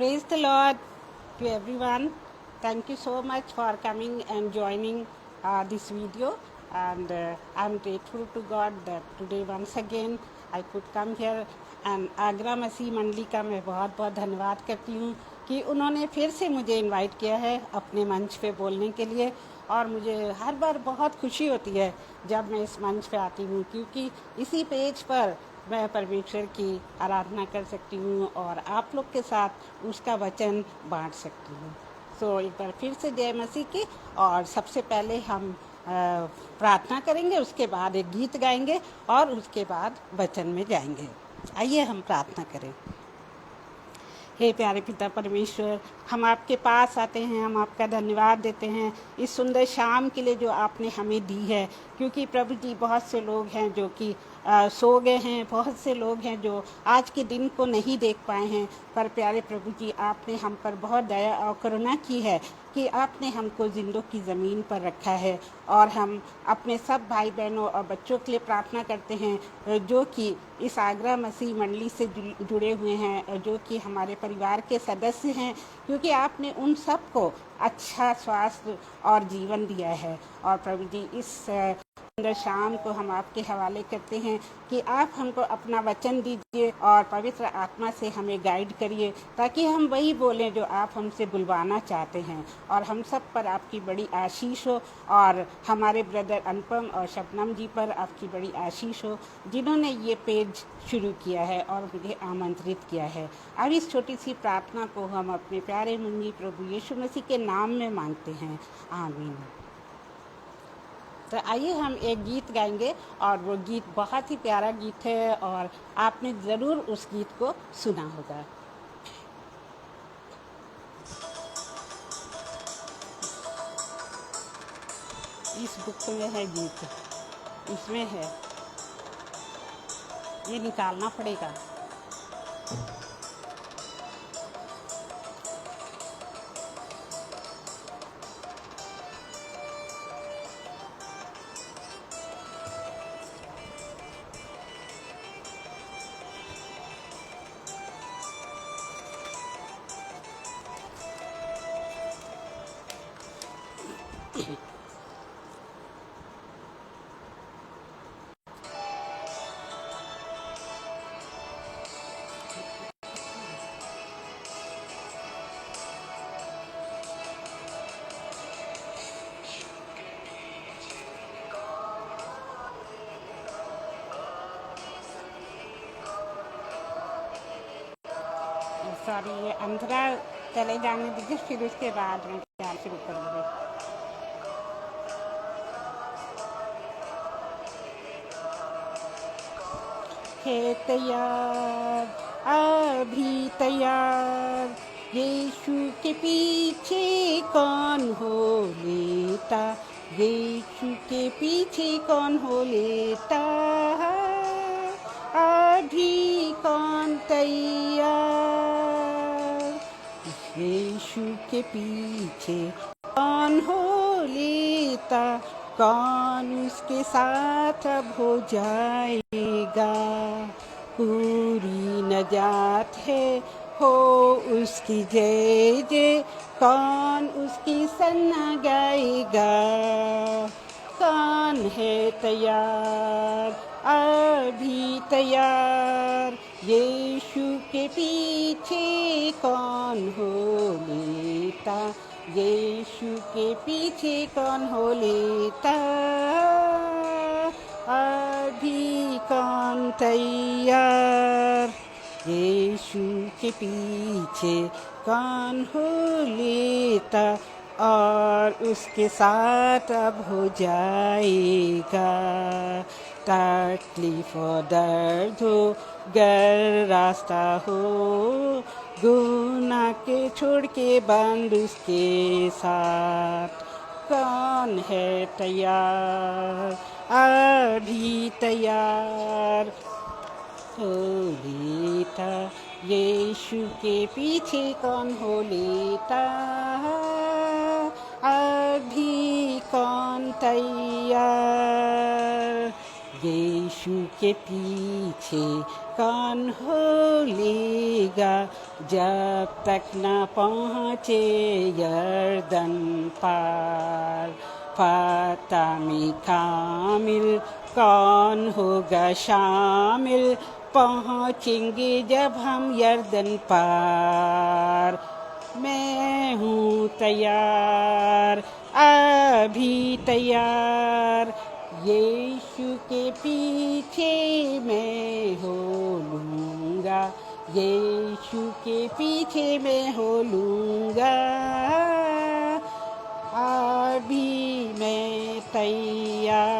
Praise the Lord to everyone. Thank you so much for coming and joining this video. And I'm grateful to God that today once again I could come here. And Agra मसीह मंडली का मैं बहुत बहुत धन्यवाद करती हूँ कि उन्होंने फिर से मुझे इनवाइट किया है अपने मंच पे बोलने के लिए। और मुझे हर बार बहुत खुशी होती है जब मैं इस मंच पे आती हूँ, क्योंकि इसी पेज पर मैं परमेश्वर की आराधना कर सकती हूँ और आप लोग के साथ उसका वचन बांट सकती हूँ। सो एक बार फिर से जय मसीह की। और सबसे पहले हम प्रार्थना करेंगे, उसके बाद एक गीत गाएंगे और उसके बाद वचन में जाएंगे। आइए हम प्रार्थना करें। हे प्यारे पिता परमेश्वर, हम आपके पास आते हैं, हम आपका धन्यवाद देते हैं इस सुंदर शाम के लिए जो आपने हमें दी है। क्योंकि प्रभु जी बहुत से लोग हैं जो कि सो गए हैं, बहुत से लोग हैं जो आज के दिन को नहीं देख पाए हैं। पर प्यारे प्रभु जी, आपने हम पर बहुत दया और करुणा की है कि आपने हमको जिंदों की ज़मीन पर रखा है। और हम अपने सब भाई बहनों और बच्चों के लिए प्रार्थना करते हैं जो कि इस आगरा मसीह मंडली से जुड़े हुए हैं, जो कि हमारे परिवार के सदस्य हैं, क्योंकि आपने उन सब को अच्छा स्वास्थ्य और जीवन दिया है। और प्रभु जी, इस सुंदर शाम को हम आपके हवाले करते हैं कि आप हमको अपना वचन दीजिए और पवित्र आत्मा से हमें गाइड करिए, ताकि हम वही बोलें जो आप हमसे बुलवाना चाहते हैं। और हम सब पर आपकी बड़ी आशीष हो, और हमारे ब्रदर अनुपम और शबनम जी पर आपकी बड़ी आशीष हो, जिन्होंने ये पेज शुरू किया है और मुझे आमंत्रित किया है। अब इस छोटी सी प्रार्थना को हम अपने प्यारे मुंजी प्रभु यीशु मसीह के नाम में मांगते हैं, आमीन। तो आइए हम एक गीत गाएंगे, और वो गीत बहुत ही प्यारा गीत है और आपने ज़रूर उस गीत को सुना होगा। इस बुक में है गीत, इसमें है, ये निकालना पड़ेगा। सॉरी, ये अंधेरा चले जाने दीजिए, फिर उसके बाद मैं ख्याल शुरू करूँगी। है तैयार, अभी तैयार, यीशु के पीछे कौन हो लेता, यीशु के पीछे कौन हो लेता, अभी कौन तैयार, यीशु के पीछे कौन हो लेता, कौन उसके साथ अब हो जाएगा, पूरी नजात है हो उसकी जय जय, कौन उसकी सन्ना गाएगा, कौन है तैयार, अभी तैयार, यीशु के पीछे कौन हो लेता, यीशु के पीछे कौन हो लेता, अभी कौन तैयार, यीशु के पीछे कौन हो लेता, और उसके साथ अब हो जाएगा, तकलीफ और दर्द हो गर रास्ता हो, गुनाह के छोड़ के बंद उसके साथ, कौन है तैयार, अभी तैयार हो लेता, यीशु के पीछे कौन हो लेता, अभी कौन तैयार, यीशु यीशु के पीछे कौन हो लेगा जब तक न पहुँचे यर्दन पार। फता में कामिल कौन होगा शामिल, पहुँचेंगे जब हम यर्दन पार। मैं हूँ तैयार, अभी तैयार, यीशु के पीछे मैं हो लूँगा, यीशु के पीछे मैं हो लूँगा, अभी मैं तैयार।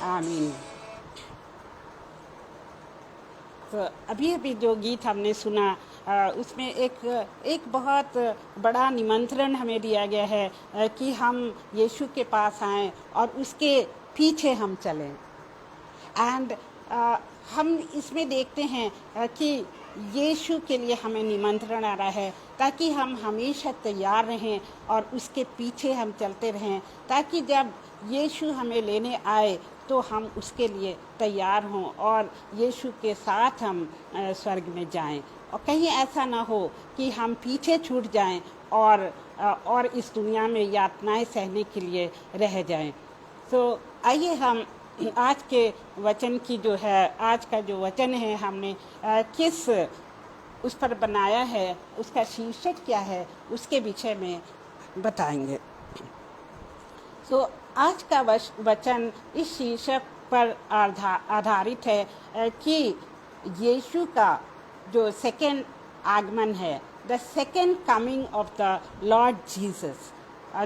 आमीन। तो अभी अभी जो गीत हमने सुना उसमें एक बहुत बड़ा निमंत्रण हमें दिया गया है कि हम यीशु के पास आएं और उसके पीछे हम चलें। एंड हम इसमें देखते हैं कि यीशु के लिए हमें निमंत्रण आ रहा है ताकि हम हमेशा तैयार रहें और उसके पीछे हम चलते रहें, ताकि जब यीशु हमें लेने आए तो हम उसके लिए तैयार हों और यीशु के साथ हम स्वर्ग में जाएं। और कहीं ऐसा ना हो कि हम पीछे छूट जाएं और इस दुनिया में यातनाएं सहने के लिए रह जाएं। तो आइए हम आज के वचन की जो है, आज का जो वचन है हमने किस उस पर बनाया है, उसका शीर्षक क्या है, उसके विषय में बताएंगे। तो आज का वचन इस शीर्षक पर आधारित है कि यीशु का जो सेकेंड आगमन है, the second coming of the Lord Jesus,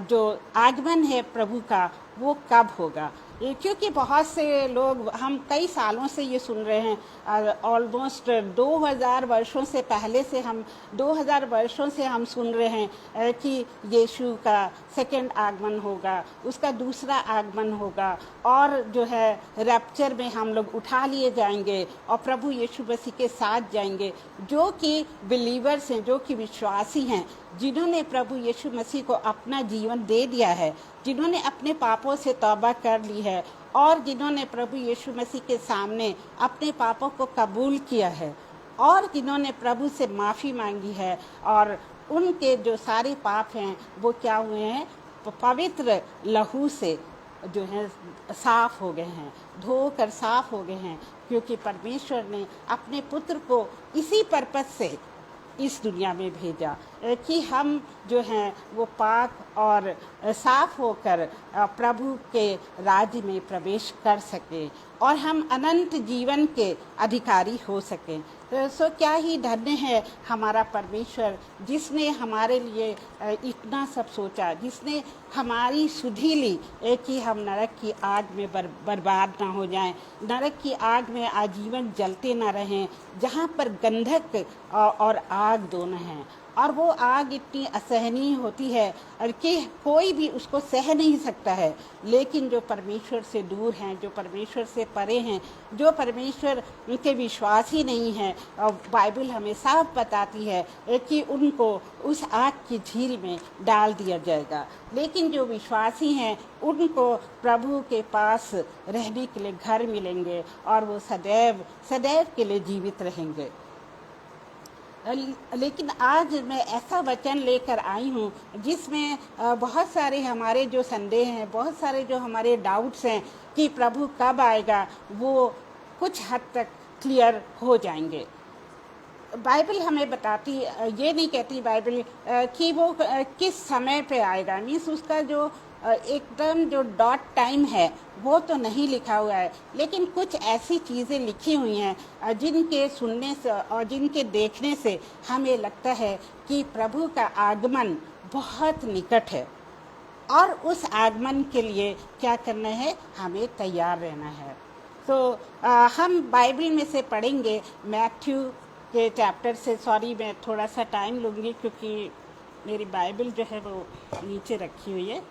जो आगमन है प्रभु का वो कब होगा। क्योंकि बहुत से लोग, हम कई सालों से ये सुन रहे हैं, ऑलमोस्ट 2000 वर्षों से पहले से हम 2000 वर्षों से हम सुन रहे हैं कि यीशु का सेकेंड आगमन होगा, उसका दूसरा आगमन होगा और जो है रैप्चर में हम लोग उठा लिए जाएंगे और प्रभु यीशु मसीह के साथ जाएंगे। जो कि बिलीवर्स हैं, जो कि विश्वासी हैं, जिन्होंने प्रभु यीशु मसीह को अपना जीवन दे दिया है, जिन्होंने अपने पापों से तौबा कर ली है और जिन्होंने प्रभु यीशु मसीह के सामने अपने पापों को कबूल किया है और जिन्होंने प्रभु से माफ़ी मांगी है और उनके जो सारे पाप हैं वो क्या हुए हैं, पवित्र लहू से जो है साफ हो गए हैं, धोकर साफ हो गए हैं, क्योंकि परमेश्वर ने अपने पुत्र को इसी पर्पस से इस दुनिया में भेजा कि हम जो हैं वो पाक और साफ होकर प्रभु के राज्य में प्रवेश कर सकें और हम अनंत जीवन के अधिकारी हो सकें। सो क्या ही धन्य है हमारा परमेश्वर, जिसने हमारे लिए इतना सब सोचा, जिसने हमारी सुधि ली कि हम नरक की आग में बर्बाद ना हो जाएं, नरक की आग में आजीवन जलते ना रहें, जहाँ पर गंधक और आग दोनों हैं। और वो आग इतनी असहनीय होती है कि कोई भी उसको सह नहीं सकता है। लेकिन जो परमेश्वर से दूर हैं, जो परमेश्वर से परे हैं, जो परमेश्वर उनके विश्वासी नहीं हैं, और बाइबल हमें साफ बताती है कि उनको उस आग की झील में डाल दिया जाएगा। लेकिन जो विश्वासी हैं उनको प्रभु के पास रहने के लिए घर मिलेंगे और वो सदैव सदैव के लिए जीवित रहेंगे। लेकिन आज मैं ऐसा वचन लेकर आई हूँ जिसमें बहुत सारे हमारे जो संदेह हैं, बहुत सारे जो हमारे डाउट्स हैं कि प्रभु कब आएगा, वो कुछ हद तक क्लियर हो जाएंगे। बाइबल हमें बताती, ये नहीं कहती बाइबल कि वो किस समय पे आएगा, मीन्स उसका जो एकदम जो डॉट टाइम है वो तो नहीं लिखा हुआ है, लेकिन कुछ ऐसी चीज़ें लिखी हुई हैं जिनके सुनने से और जिनके देखने से हमें लगता है कि प्रभु का आगमन बहुत निकट है और उस आगमन के लिए क्या करना है, हमें तैयार रहना है। तो हम बाइबल में से पढ़ेंगे मैथ्यू के चैप्टर से। सॉरी, मैं थोड़ा सा टाइम लूँगी क्योंकि मेरी बाइबल जो है वो नीचे रखी हुई है।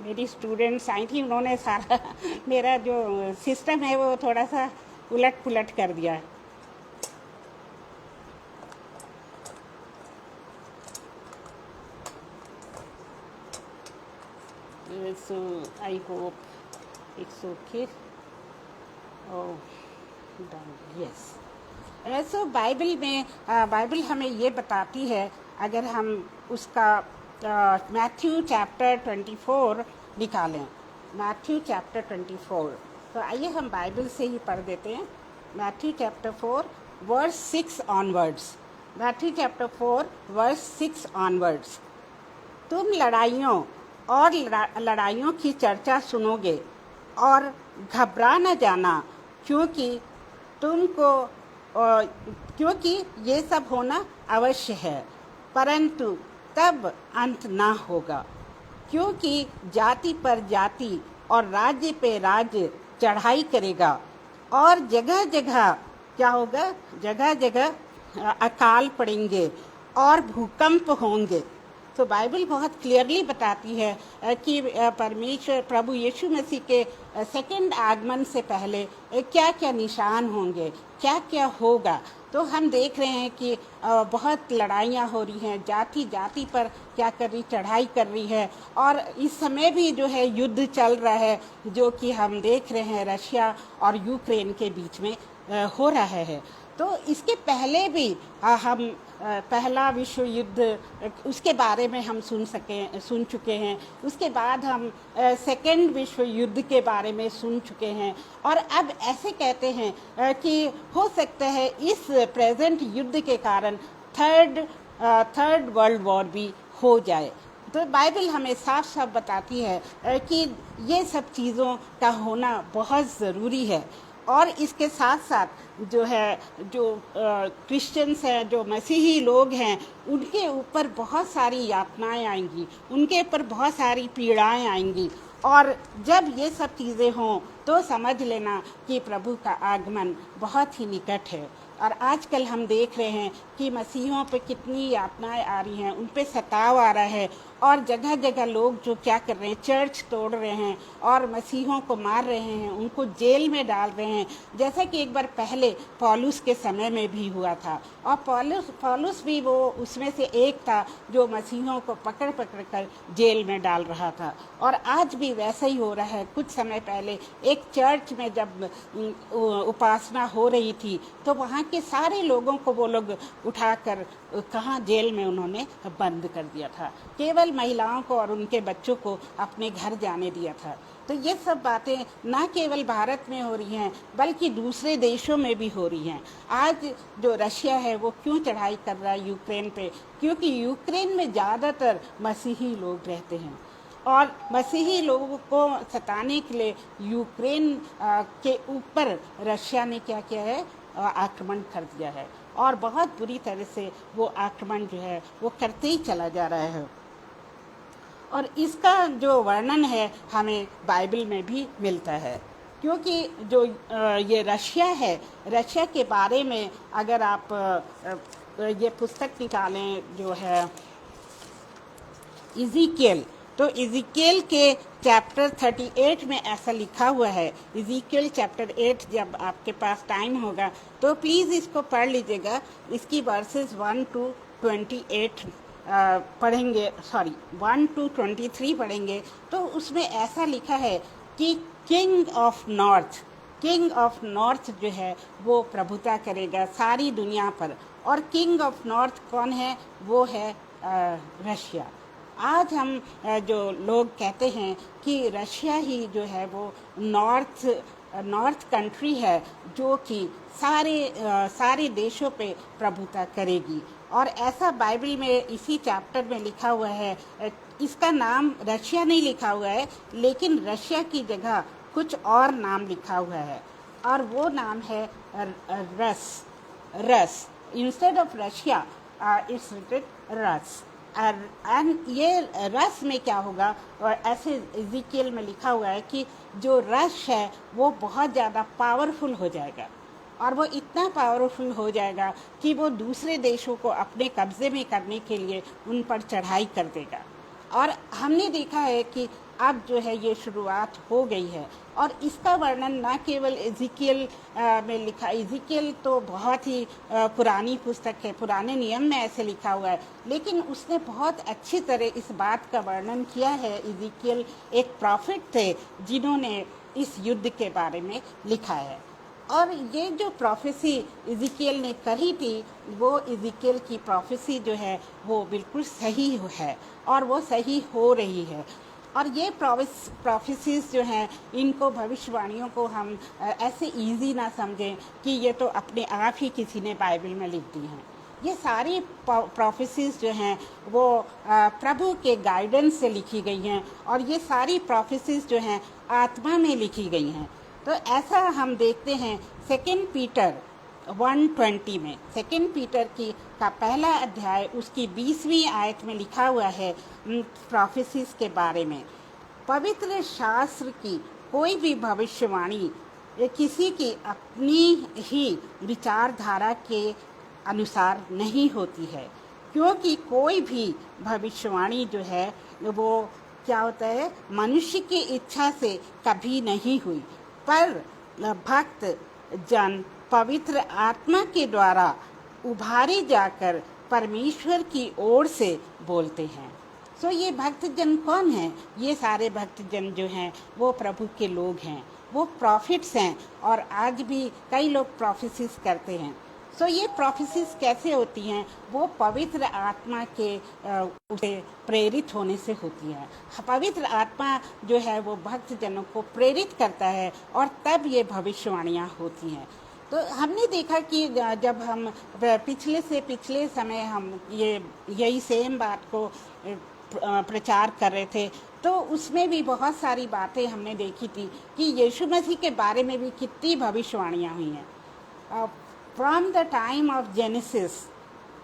मेरी स्टूडेंट्स आई थी, उन्होंने सारा मेरा जो सिस्टम है वो थोड़ा सा उलट पुलट कर दिया। So I hope it's okay. Oh, done. Yes. So Bible में बाइबल हमें ये बताती है, अगर हम उसका मैथ्यू चैप्टर 24 निकालें, मैथ्यू चैप्टर 24, तो आइए हम बाइबल से ही पढ़ देते हैं। Matthew chapter 4 verse 6 onwards. Matthew chapter 4 verse 6 onwards. तुम लड़ाइयों और लड़ाइयों की चर्चा सुनोगे और घबरा न जाना, क्योंकि ये सब होना अवश्य है, परंतु तब अंत ना होगा। क्योंकि जाति पर जाति और राज्य पे राज्य चढ़ाई करेगा और जगह जगह क्या होगा, जगह जगह अकाल पड़ेंगे और भूकंप होंगे। तो बाइबल बहुत क्लियरली बताती है कि परमेश्वर प्रभु यीशु मसीह के सेकंड आगमन से पहले क्या क्या निशान होंगे, क्या क्या होगा। तो हम देख रहे हैं कि बहुत लड़ाइयाँ हो रही हैं, जाति जाति पर क्या कर रही, चढ़ाई कर रही है। और इस समय भी जो है युद्ध चल रहा है, जो कि हम देख रहे हैं रशिया और यूक्रेन के बीच में हो रहा है। तो इसके पहले भी हम पहला विश्व युद्ध उसके बारे में हम सुन चुके हैं। उसके बाद हम सेकेंड विश्व युद्ध के बारे में सुन चुके हैं। और अब ऐसे कहते हैं कि हो सकता है इस प्रेजेंट युद्ध के कारण थर्ड वर्ल्ड वॉर भी हो जाए। तो बाइबल हमें साफ साफ बताती है कि ये सब चीज़ों का होना बहुत ज़रूरी है। और इसके साथ साथ जो क्रिश्चियंस हैं, जो मसीही लोग हैं, उनके ऊपर बहुत सारी यातनाएं आएंगी, उनके ऊपर बहुत सारी पीड़ाएं आएंगी। और जब ये सब चीज़ें हों तो समझ लेना कि प्रभु का आगमन बहुत ही निकट है। और आजकल हम देख रहे हैं कि मसीहों पे कितनी यातनाएं आ रही हैं, उन पे सताव आ रहा है। और जगह जगह लोग जो क्या कर रहे हैं, चर्च तोड़ रहे हैं और मसीहों को मार रहे हैं, उनको जेल में डाल रहे हैं, जैसा कि एक बार पहले पौलुस के समय में भी हुआ था। और पौलुस भी वो उसमें से एक था जो मसीहों को पकड़ कर जेल में डाल रहा था। और आज भी वैसा ही हो रहा है। कुछ समय पहले एक चर्च में जब उपासना हो रही थी तो वहाँ के सारे लोगों को वो लोग उठाकर कहाँ जेल में उन्होंने बंद कर दिया था, केवल महिलाओं को और उनके बच्चों को अपने घर जाने दिया था। तो ये सब बातें ना केवल भारत में हो रही हैं बल्कि दूसरे देशों में भी हो रही हैं। आज जो रशिया है वो क्यों चढ़ाई कर रहा है यूक्रेन पे, क्योंकि यूक्रेन में ज़्यादातर मसीही लोग रहते हैं। और मसीही लोगों को सताने के लिए यूक्रेन के ऊपर रशिया ने क्या किया है, आक्रमण कर दिया है। और बहुत बुरी तरह से वो आक्रमण जो है वो करते ही चला जा रहा है। और इसका जो वर्णन है हमें बाइबल में भी मिलता है। क्योंकि जो ये रशिया है, रशिया के बारे में अगर आप ये पुस्तक निकालें जो है इज़ीकियल, तो इज़ीकियल के चैप्टर 38 में ऐसा लिखा हुआ है। इज़ीकियल चैप्टर 8 जब आपके पास टाइम होगा तो प्लीज़ इसको पढ़ लीजिएगा। इसकी वर्सेस 1 to 28 पढ़ेंगे, 1 to 23 पढ़ेंगे। तो उसमें ऐसा लिखा है कि किंग ऑफ नॉर्थ जो है वो प्रभुता करेगा सारी दुनिया पर। और किंग ऑफ नॉर्थ कौन है, वो है रशिया। आज हम जो लोग कहते हैं कि रशिया ही जो है वो नॉर्थ कंट्री है जो कि सारे देशों पे प्रभुता करेगी। और ऐसा बाइबल में इसी चैप्टर में लिखा हुआ है। इसका नाम रशिया नहीं लिखा हुआ है, लेकिन रशिया की जगह कुछ और नाम लिखा हुआ है। और वो नाम है Rus. Instead of Russia it's written Rus. And ये रस में क्या होगा, और ऐसे इज़ीकियल में लिखा हुआ है कि जो रस है वो बहुत ज़्यादा पावरफुल हो जाएगा। और वो इतना पावरफुल हो जाएगा कि वो दूसरे देशों को अपने कब्ज़े में करने के लिए उन पर चढ़ाई कर देगा। और हमने देखा है कि अब जो है ये शुरुआत हो गई है। और इसका वर्णन न केवल इज़िकियल में लिखा, इज़िकियल तो बहुत ही पुरानी पुस्तक है, पुराने नियम में ऐसे लिखा हुआ है, लेकिन उसने बहुत अच्छी तरह इस बात का वर्णन किया है। इज़िकियल एक प्रॉफिट थे जिन्होंने इस युद्ध के बारे में लिखा है। और ये जो प्रोफेसी इज़िकियल ने कही थी, वो इज़िकियल की प्रोफेसी जो है वो बिल्कुल सही है और वो सही हो रही है। और ये प्रोफेसीज जो हैं, इनको, भविष्यवाणियों को हम ऐसे इजी ना समझें कि ये तो अपने आप ही किसी ने बाइबल में लिख दी हैं। ये सारी प्रोफेसीज जो हैं वो प्रभु के गाइडेंस से लिखी गई हैं, और ये सारी प्रोफेसीज जो हैं आत्मा में लिखी गई हैं। तो ऐसा हम देखते हैं 2 पीटर 1:20 में, 2 पीटर की का पहला अध्याय उसकी 20वीं आयत में लिखा हुआ है प्रोफेसीज के बारे में। पवित्र शास्त्र की कोई भी भविष्यवाणी किसी की अपनी ही विचारधारा के अनुसार नहीं होती है, क्योंकि कोई भी भविष्यवाणी जो है वो क्या होता है, मनुष्य की इच्छा से कभी नहीं हुई, पर भक्त जन पवित्र आत्मा के द्वारा उभारे जाकर परमेश्वर की ओर से बोलते हैं। सो ये भक्तजन कौन हैं? ये सारे भक्तजन जो हैं वो प्रभु के लोग हैं, वो प्रॉफिट्स हैं, और आज भी कई लोग प्रोफेसीज करते हैं। सो ये प्रोफेसीज कैसे होती हैं? वो पवित्र आत्मा के उसे प्रेरित होने से होती है। पवित्र आत्मा जो है वो भक्तजनों को प्रेरित करता है, और तब ये भविष्यवाणियाँ होती हैं। तो हमने देखा कि जब हम पिछले समय हम यही सेम बात को प्रचार कर रहे थे, तो उसमें भी बहुत सारी बातें हमने देखी थी कि यीशु मसीह के बारे में भी कितनी भविष्यवाणियाँ हुई हैं। From the time of Genesis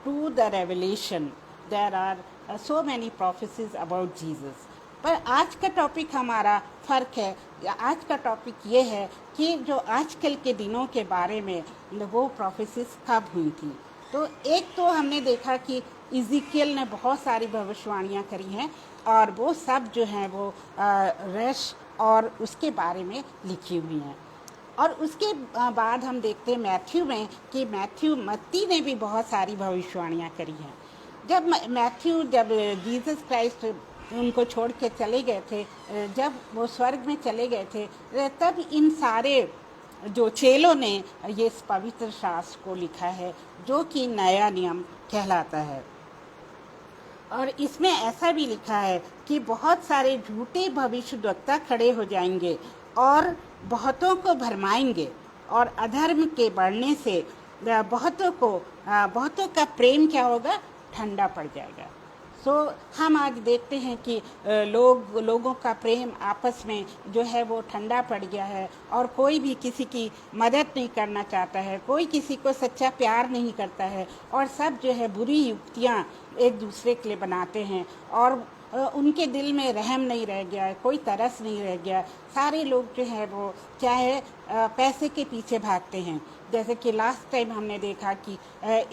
to the Revelation there are so many prophecies about Jesus. पर आज का टॉपिक हमारा फ़र्क है। आज का टॉपिक ये है कि जो आजकल के दिनों के बारे में वो प्रोफेसीज कब हुई थी। तो एक तो हमने देखा कि इज़िकियल ने बहुत सारी भविष्यवाणियाँ करी हैं, और वो सब जो हैं वो रश और उसके बारे में लिखी हुई हैं। और उसके बाद हम देखते हैं मैथ्यू में कि मत्ती ने भी बहुत सारी भविष्यवाणियाँ करी हैं। जब जीसस क्राइस्ट उनको छोड़ के चले गए थे, जब वो स्वर्ग में चले गए थे, तब इन सारे जो चेलों ने ये पवित्र शास्त्र को लिखा है, जो कि नया नियम कहलाता है। और इसमें ऐसा भी लिखा है कि बहुत सारे झूठे भविष्यद्वक्ता खड़े हो जाएंगे और बहुतों को भरमाएंगे, और अधर्म के बढ़ने से बहुतों का प्रेम क्या होगा, ठंडा पड़ जाएगा। सो हम आज देखते हैं कि लोगों का प्रेम आपस में जो है वो ठंडा पड़ गया है, और कोई भी किसी की मदद नहीं करना चाहता है, कोई किसी को सच्चा प्यार नहीं करता है, और सब जो है बुरी युक्तियाँ एक दूसरे के लिए बनाते हैं, और उनके दिल में रहम नहीं रह गया है, कोई तरस नहीं रह गया। सारे लोग जो है वो क्या है, पैसे के पीछे भागते हैं। जैसे कि लास्ट टाइम हमने देखा कि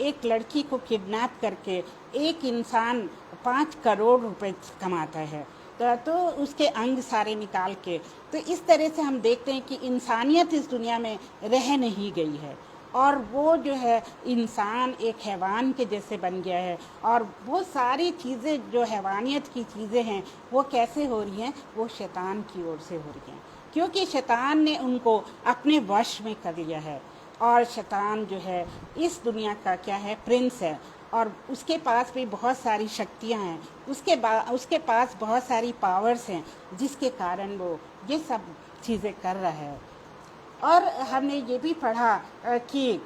एक लड़की को किडनैप करके एक इंसान 5 करोड़ रुपए कमाता है, तो उसके अंग सारे निकाल के। तो इस तरह से हम देखते हैं कि इंसानियत इस दुनिया में रह नहीं गई है, और वो जो है इंसान एक हैवान के जैसे बन गया है। और वो सारी चीज़ें जो हैवानियत की चीज़ें हैं वो कैसे हो रही हैं, वो शैतान की ओर से हो रही हैं, क्योंकि शैतान ने उनको अपने वश में कर लिया है। और शैतान जो है इस दुनिया का क्या है, प्रिंस है, और उसके पास भी बहुत सारी शक्तियां हैं, उसके पास बहुत सारी पावर्स हैं, जिसके कारण वो ये सब चीज़ें कर रहा है। और हमने ये भी पढ़ा कि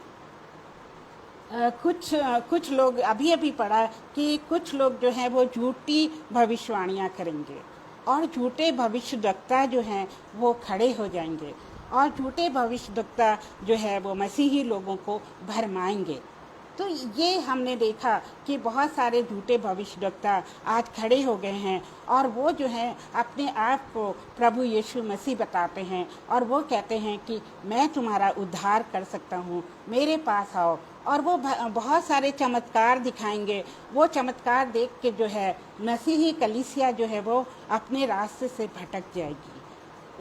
कुछ लोग अभी पढ़ा कि कुछ लोग जो हैं वो झूठी भविष्यवाणियाँ करेंगे, और झूठे भविष्यद्वक्ता जो हैं वो खड़े हो जाएंगे, और झूठे भविष्यद्वक्ता जो है वो मसीही लोगों को भरमाएंगे। तो ये हमने देखा कि बहुत सारे झूठे भविष्यवक्ता आज खड़े हो गए हैं और वो जो है अपने आप को प्रभु यीशु मसीह बताते हैं और वो कहते हैं कि मैं तुम्हारा उद्धार कर सकता हूँ, मेरे पास आओ। और वो बहुत सारे चमत्कार दिखाएंगे। वो चमत्कार देख के जो है मसीही कलीसिया जो है वो अपने रास्ते से भटक जाएगी।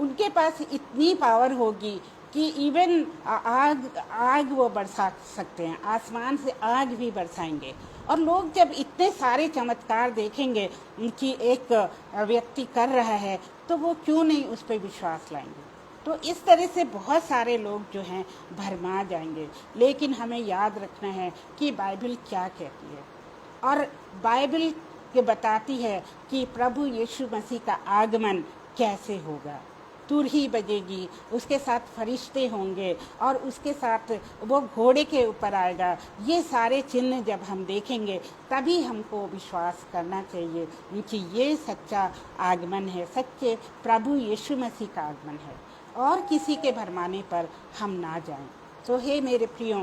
उनके पास इतनी पावर होगी कि इवन आग वो बरसा सकते हैं, आसमान से आग भी बरसाएंगे। और लोग जब इतने सारे चमत्कार देखेंगे कि एक व्यक्ति कर रहा है तो वो क्यों नहीं उस पर विश्वास लाएंगे। तो इस तरह से बहुत सारे लोग जो हैं भरमा जाएंगे। लेकिन हमें याद रखना है कि बाइबल क्या कहती है, और बाइबल ये बताती है कि प्रभु यीशु मसीह का आगमन कैसे होगा। तुरही बजेगी, उसके साथ फरिश्ते होंगे और उसके साथ वो घोड़े के ऊपर आएगा। ये सारे चिन्ह जब हम देखेंगे तभी हमको विश्वास करना चाहिए कि ये सच्चा आगमन है, सच्चे प्रभु यीशु मसीह का आगमन है, और किसी के भरमाने पर हम ना जाएं। तो हे मेरे प्रियो,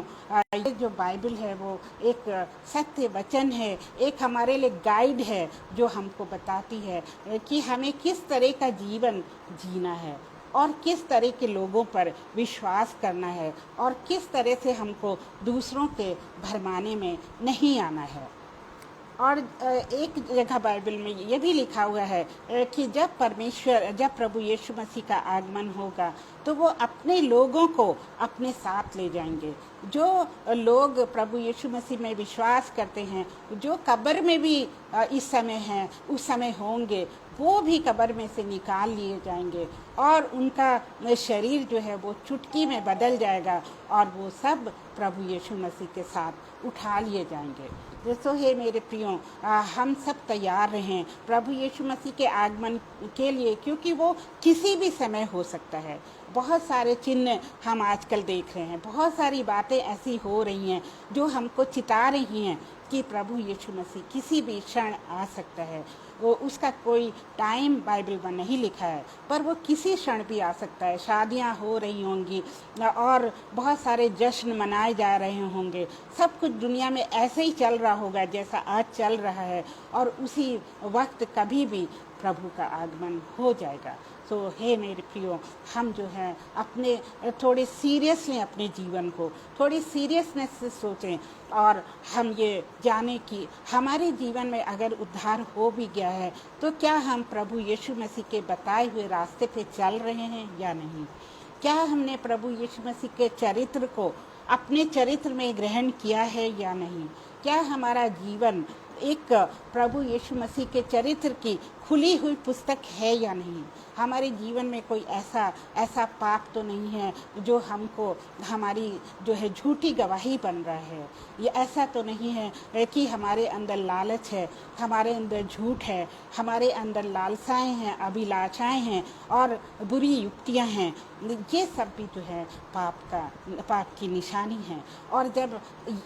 ये जो बाइबल है वो एक सत्य वचन है, एक हमारे लिए गाइड है जो हमको बताती है कि हमें किस तरह का जीवन जीना है और किस तरह के लोगों पर विश्वास करना है और किस तरह से हमको दूसरों के भरमाने में नहीं आना है। और एक जगह बाइबल में ये भी लिखा हुआ है कि जब प्रभु यीशु मसीह का आगमन होगा तो वो अपने लोगों को अपने साथ ले जाएंगे। जो लोग प्रभु यीशु मसीह में विश्वास करते हैं, जो कब्र में भी इस समय हैं, उस समय होंगे, वो भी कब्र में से निकाल लिए जाएंगे और उनका शरीर जो है वो चुटकी में बदल जाएगा और वो सब प्रभु यीशु मसीह के साथ उठा लिए जाएंगे। जैसो हे मेरे प्रियो, हम सब तैयार रहें प्रभु यीशु मसीह के आगमन के लिए, क्योंकि वो किसी भी समय हो सकता है। बहुत सारे चिन्ह हम आजकल देख रहे हैं, बहुत सारी बातें ऐसी हो रही हैं जो हमको चिता रही हैं कि प्रभु यीशु मसीह किसी भी क्षण आ सकता है। वो उसका कोई टाइम बाइबल में नहीं लिखा है, पर वो किसी क्षण भी आ सकता है। शादियां हो रही होंगी और बहुत सारे जश्न मनाए जा रहे होंगे, सब कुछ दुनिया में ऐसे ही चल रहा होगा जैसा आज चल रहा है, और उसी वक्त कभी भी प्रभु का आगमन हो जाएगा। तो हे मेरे प्रियो, हम जो है अपने थोड़े सीरियसली अपने जीवन को थोड़ी सीरियसनेस से सोचें और हम ये जाने कि हमारे जीवन में अगर उद्धार हो भी गया है तो क्या हम प्रभु यीशु मसीह के बताए हुए रास्ते पे चल रहे हैं या नहीं। क्या हमने प्रभु यीशु मसीह के चरित्र को अपने चरित्र में ग्रहण किया है या नहीं। क्या हमारा जीवन एक प्रभु यीशु मसीह के चरित्र की खुली हुई पुस्तक है या नहीं। हमारे जीवन में कोई ऐसा पाप तो नहीं है जो हमको हमारी जो है झूठी गवाही बन रहा है। ये ऐसा तो नहीं है कि हमारे अंदर लालच है, हमारे अंदर झूठ है, हमारे अंदर लालसाएं हैं, अभिलाषाएं हैं और बुरी युक्तियां हैं। ये सब भी जो है पाप की निशानी है। और जब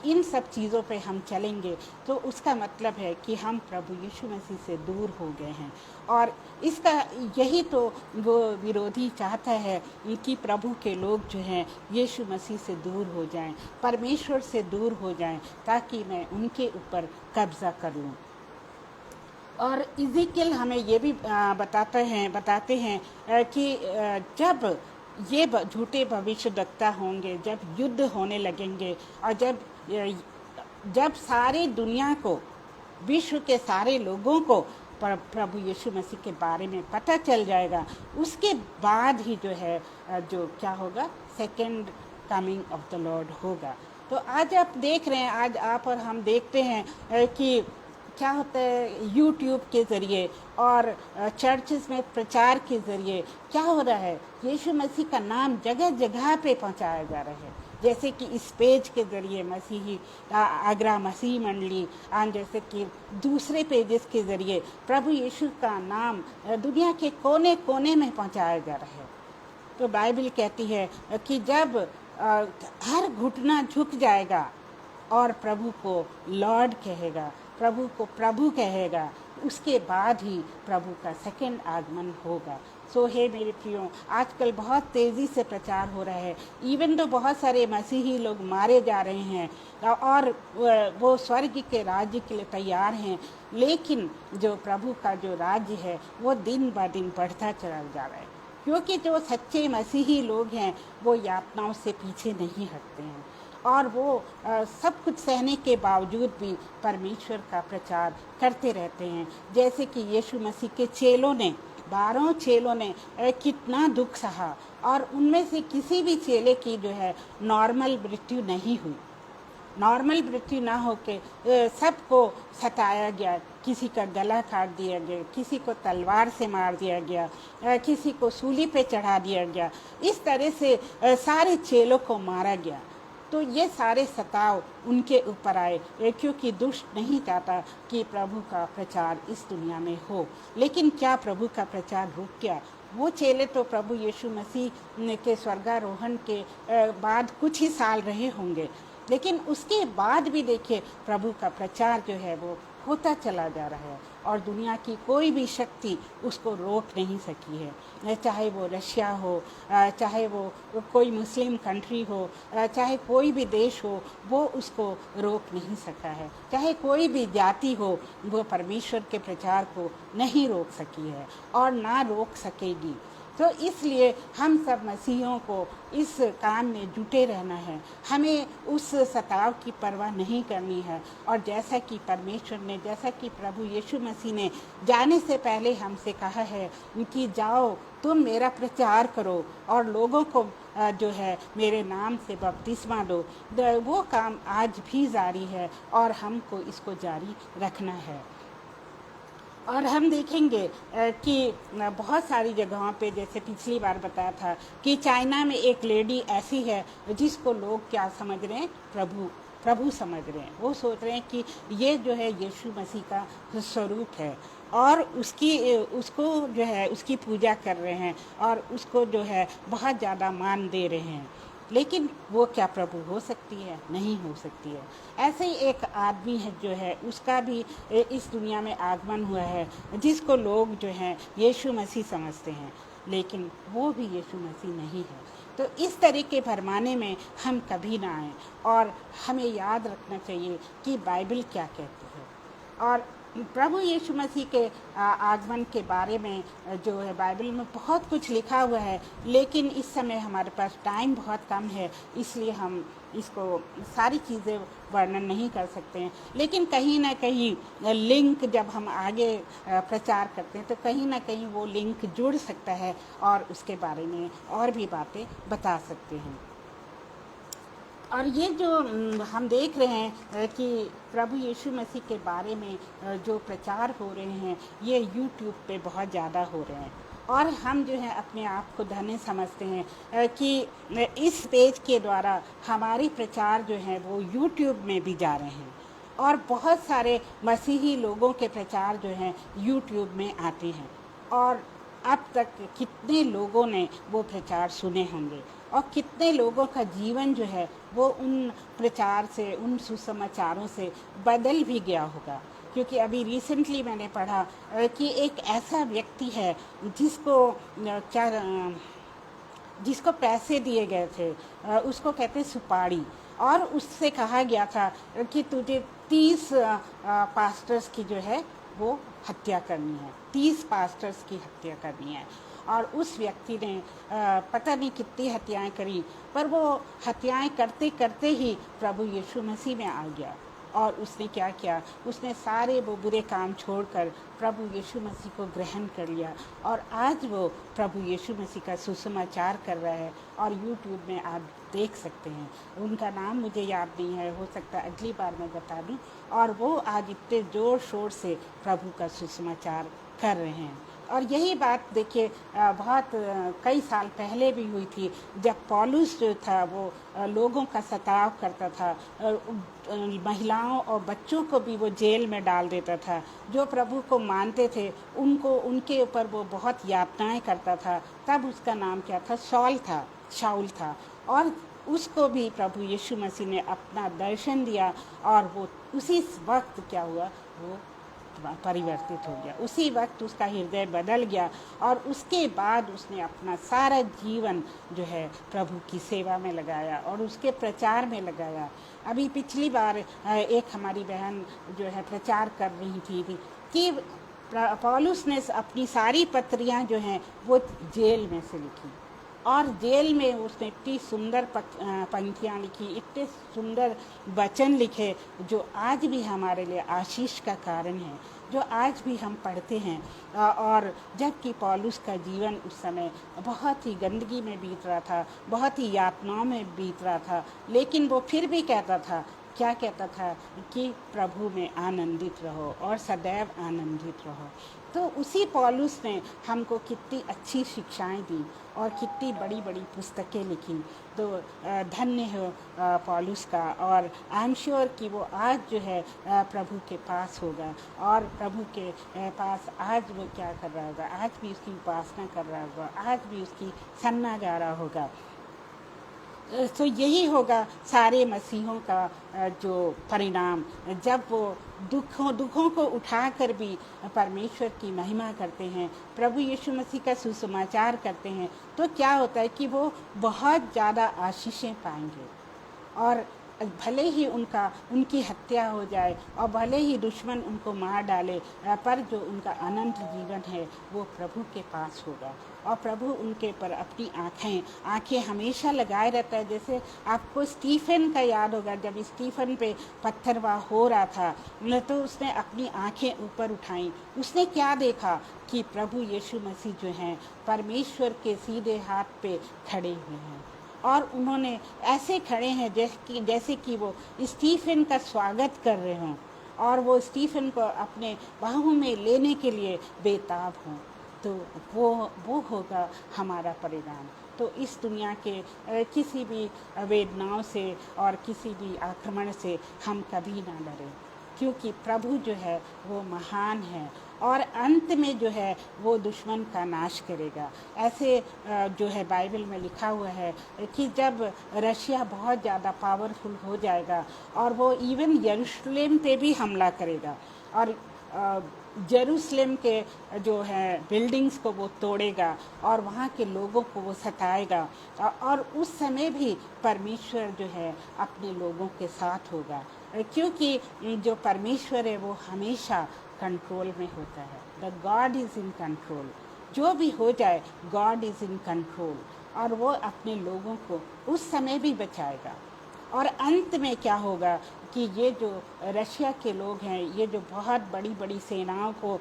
इन सब चीज़ों पे हम चलेंगे तो उसका मतलब है कि हम प्रभु यीशु मसीह से दूर हो गए हैं। और इसका यही तो वो विरोधी चाहता है कि प्रभु के लोग जो हैं यीशु मसीह से दूर हो जाएं, परमेश्वर से दूर हो जाएं, ताकि मैं उनके ऊपर कब्जा कर लूं। और इज़ेकियल हमें ये भी बताते हैं कि जब ये झूठे भविष्यवक्ता होंगे, जब युद्ध होने लगेंगे और जब सारी दुनिया को, विश्व के सारे लोगों को प्रभु यीशु मसीह के बारे में पता चल जाएगा, उसके बाद ही जो है जो क्या होगा, second coming of the Lord होगा। तो आज आप देख रहे हैं, आज आप और हम देखते हैं कि क्या होता है, यूट्यूब के ज़रिए और चर्चेस में प्रचार के ज़रिए क्या हो रहा है, यीशु मसीह का नाम जगह जगह पे पहुंचाया जा रहा है। जैसे कि इस पेज के ज़रिए मसीही आगरा मसीह मंडली, जैसे कि दूसरे पेजेस के ज़रिए प्रभु यीशु का नाम दुनिया के कोने कोने में पहुंचाया जा रहा है। तो बाइबल कहती है कि जब हर घुटना झुक जाएगा और प्रभु को लॉर्ड कहेगा, प्रभु को प्रभु कहेगा, उसके बाद ही प्रभु का सेकंड आगमन होगा। सो हे मेरे प्रियो, आजकल बहुत तेज़ी से प्रचार हो रहा है। इवन तो बहुत सारे मसीही लोग मारे जा रहे हैं और वो स्वर्ग के राज्य के लिए तैयार हैं, लेकिन जो प्रभु का जो राज्य है वो दिन ब दिन बढ़ता चला जा रहा है, क्योंकि जो सच्चे मसीही लोग हैं वो यातनाओं से पीछे नहीं हटते हैं और वो सब कुछ सहने के बावजूद भी परमेश्वर का प्रचार करते रहते हैं। जैसे कि यीशु मसीह के चेलों ने, 12 चेलों ने कितना दुख सहा और उनमें से किसी भी चेले की जो है नॉर्मल मृत्यु नहीं हुई। नॉर्मल मृत्यु ना होके सबको सताया गया, किसी का गला काट दिया गया, किसी को तलवार से मार दिया गया, किसी को सूली पे चढ़ा दिया गया। इस तरह से सारे चेलों को मारा गया। तो ये सारे सताव उनके ऊपर आए, क्योंकि दुष्ट नहीं चाहता कि प्रभु का प्रचार इस दुनिया में हो। लेकिन क्या प्रभु का प्रचार रुक गया? वो चेले तो प्रभु यीशु मसीह के स्वर्गारोहण के बाद कुछ ही साल रहे होंगे, लेकिन उसके बाद भी देखिए प्रभु का प्रचार जो है वो होता चला जा रहा है और दुनिया की कोई भी शक्ति उसको रोक नहीं सकी है। चाहे वो रशिया हो, चाहे वो कोई मुस्लिम कंट्री हो, चाहे कोई भी देश हो, वो उसको रोक नहीं सका है। चाहे कोई भी जाति हो, वो परमेश्वर के प्रचार को नहीं रोक सकी है और ना रोक सकेगी। तो इसलिए हम सब मसीहियों को इस काम में जुटे रहना है। हमें उस सताव की परवाह नहीं करनी है और जैसा कि परमेश्वर ने, जैसा कि प्रभु यीशु मसीह ने जाने से पहले हमसे कहा है कि जाओ तुम मेरा प्रचार करो और लोगों को जो है मेरे नाम से बपतिस्मा दो, वो काम आज भी जारी है और हमको इसको जारी रखना है। और हम देखेंगे कि बहुत सारी जगहों पे, जैसे पिछली बार बताया था कि चाइना में एक लेडी ऐसी है जिसको लोग क्या समझ रहे हैं, प्रभु समझ रहे हैं। वो सोच रहे हैं कि ये जो है यीशु मसीह का स्वरूप है और उसको जो है उसकी पूजा कर रहे हैं और उसको जो है बहुत ज़्यादा मान दे रहे हैं। लेकिन वो क्या प्रभु हो सकती है? नहीं हो सकती है। ऐसे ही एक आदमी है जो है, उसका भी इस दुनिया में आगमन हुआ है, जिसको लोग जो हैं यीशु मसीह समझते हैं, लेकिन वो भी यीशु मसीह नहीं है। तो इस तरह के भरमाने में हम कभी ना आएँ और हमें याद रखना चाहिए कि बाइबल क्या कहती है। और प्रभु यीशु मसीह के आगमन के बारे में जो है बाइबल में बहुत कुछ लिखा हुआ है, लेकिन इस समय हमारे पास टाइम बहुत कम है, इसलिए हम इसको सारी चीज़ें वर्णन नहीं कर सकते हैं। लेकिन कहीं ना कहीं लिंक जब हम आगे प्रचार करते हैं तो कहीं ना कहीं वो लिंक जुड़ सकता है और उसके बारे में और भी बातें बता सकते हैं। और ये जो हम देख रहे हैं कि प्रभु यीशु मसीह के बारे में जो प्रचार हो रहे हैं, ये यूट्यूब पे बहुत ज़्यादा हो रहे हैं और हम जो है अपने आप को धन्य समझते हैं कि इस पेज के द्वारा हमारी प्रचार जो है वो यूट्यूब में भी जा रहे हैं और बहुत सारे मसीही लोगों के प्रचार जो हैं यूट्यूब में आते हैं और अब तक कितने लोगों ने वो प्रचार सुने होंगे और कितने लोगों का जीवन जो है वो उन प्रचार से, उन सुसमाचारों से बदल भी गया होगा। क्योंकि अभी रिसेंटली मैंने पढ़ा कि एक ऐसा व्यक्ति है जिसको पैसे दिए गए थे, उसको कहते सुपारी, और उससे कहा गया था कि तुझे 30 पास्टर्स की जो है वो हत्या करनी है, 30 पास्टर्स की हत्या करनी है। और उस व्यक्ति ने पता नहीं कितनी हत्याएं करी, पर वो हत्याएं करते करते ही प्रभु यीशु मसीह में आ गया और उसने क्या किया, उसने सारे वो बुरे काम छोड़कर प्रभु यीशु मसीह को ग्रहण कर लिया और आज वो प्रभु यीशु मसीह का सुसमाचार कर रहा है और यूट्यूब में आप देख सकते हैं। उनका नाम मुझे याद नहीं है, हो सकता है अगली बार मैं बता दूं। और वो आज इतने ज़ोर शोर से प्रभु का सुसमाचार कर रहे हैं। और यही बात देखिए बहुत कई साल पहले भी हुई थी, जब पौलुस जो था वो लोगों का सताव करता था, महिलाओं और बच्चों को भी वो जेल में डाल देता था। जो प्रभु को मानते थे उनके ऊपर वो बहुत यातनाएं करता था। तब उसका नाम क्या था? शाऊल था। और उसको भी प्रभु यीशु मसीह ने अपना दर्शन दिया और वो उसी वक्त क्या हुआ, वो परिवर्तित हो गया। उसी वक्त उसका हृदय बदल गया और उसके बाद उसने अपना सारा जीवन जो है प्रभु की सेवा में लगाया और उसके प्रचार में लगाया। अभी पिछली बार एक हमारी बहन जो है प्रचार कर रही थी कि पौलुस ने अपनी सारी पत्रियां जो हैं वो जेल में से लिखी और जेल में उसने इतनी सुंदर पंक्तियाँ लिखी, इतने सुंदर वचन लिखे जो आज भी हमारे लिए आशीष का कारण है, जो आज भी हम पढ़ते हैं। और जबकि पौलुस का जीवन उस समय बहुत ही गंदगी में बीत रहा था, बहुत ही यातनाओं में बीत रहा था, लेकिन वो फिर भी कहता था, क्या कहता था कि प्रभु में आनंदित रहो और सदैव आनंदित रहो। तो उसी पौलुस ने हमको कितनी अच्छी शिक्षाएं दी और कितनी बड़ी बड़ी पुस्तकें लिखी। तो धन्य हो पौलुस का, और आई एम श्योर कि वो आज जो है प्रभु के पास होगा और प्रभु के पास आज वो क्या कर रहा होगा, आज भी उसकी उपासना कर रहा होगा, आज भी उसकी सन्ना गा रहा होगा। तो यही होगा सारे मसीहों का जो परिणाम, जब वो दुखों को उठाकर भी परमेश्वर की महिमा करते हैं, प्रभु यीशु मसीह का सुसमाचार करते हैं, तो क्या होता है कि वो बहुत ज़्यादा आशीषें पाएंगे। और भले ही उनकी हत्या हो जाए और भले ही दुश्मन उनको मार डाले, पर जो उनका अनंत जीवन है वो प्रभु के पास होगा और प्रभु उनके पर अपनी आँखें हमेशा लगाए रहता है। जैसे आपको स्टीफन का याद होगा, जब स्टीफन पे पत्थरवाह हो रहा था तो उसने अपनी आँखें ऊपर उठाई। उसने क्या देखा कि प्रभु यीशु मसीह जो हैं परमेश्वर के सीधे हाथ पे खड़े हुए हैं और उन्होंने ऐसे खड़े हैं जैसे कि वो स्टीफन का स्वागत कर रहे हों और वो स्टीफन को अपने बाहों में लेने के लिए बेताब हों। तो वो होगा हमारा परिणाम। तो इस दुनिया के किसी भी वेदनाओं से और किसी भी आक्रमण से हम कभी ना डरें, क्योंकि प्रभु जो है वो महान है और अंत में जो है वो दुश्मन का नाश करेगा। ऐसे जो है बाइबल में लिखा हुआ है कि जब रशिया बहुत ज़्यादा पावरफुल हो जाएगा और वो इवन यरूशलेम पे भी हमला करेगा और जेरूसलेम के जो है बिल्डिंग्स को वो तोड़ेगा और वहाँ के लोगों को वो सताएगा, और उस समय भी परमेश्वर जो है अपने लोगों के साथ होगा, क्योंकि जो परमेश्वर है वो हमेशा कंट्रोल में होता है। The God is in control. जो भी हो जाए गॉड इज़ इन कंट्रोल और वो अपने लोगों को उस समय भी बचाएगा। और अंत में क्या होगा कि ये जो रशिया के लोग हैं, ये जो बहुत बड़ी बड़ी सेनाओं को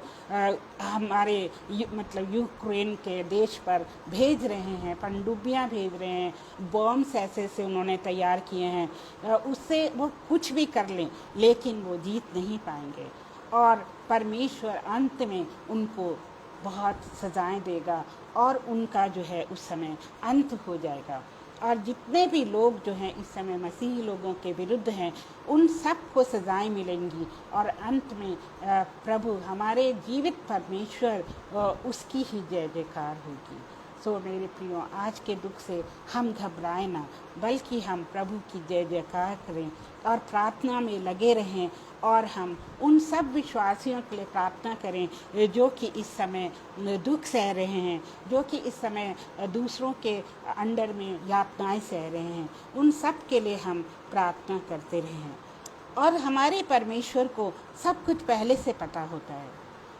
हमारे मतलब यूक्रेन के देश पर भेज रहे हैं, पनडुब्बियाँ भेज रहे हैं, बॉम्ब्स ऐसे ऐसे उन्होंने तैयार किए हैं, उससे वो कुछ भी कर लें लेकिन वो जीत नहीं पाएंगे और परमेश्वर अंत में उनको बहुत सजाएं देगा और उनका जो है उस समय अंत हो जाएगा। और जितने भी लोग जो हैं इस समय मसीही लोगों के विरुद्ध हैं, उन सब को सजाएं मिलेंगी और अंत में प्रभु हमारे जीवित परमेश्वर उसकी ही जय जयकार होगी। सो मेरे प्रियो, आज के दुख से हम घबराएं ना, बल्कि हम प्रभु की जय जयकार करें और प्रार्थना में लगे रहें और हम उन सब विश्वासियों के लिए प्रार्थना करें जो कि इस समय दुख सह रहे हैं, जो कि इस समय दूसरों के अंडर में यातनाएं सह रहे हैं। उन सब के लिए हम प्रार्थना करते रहें। और हमारे परमेश्वर को सब कुछ पहले से पता होता है,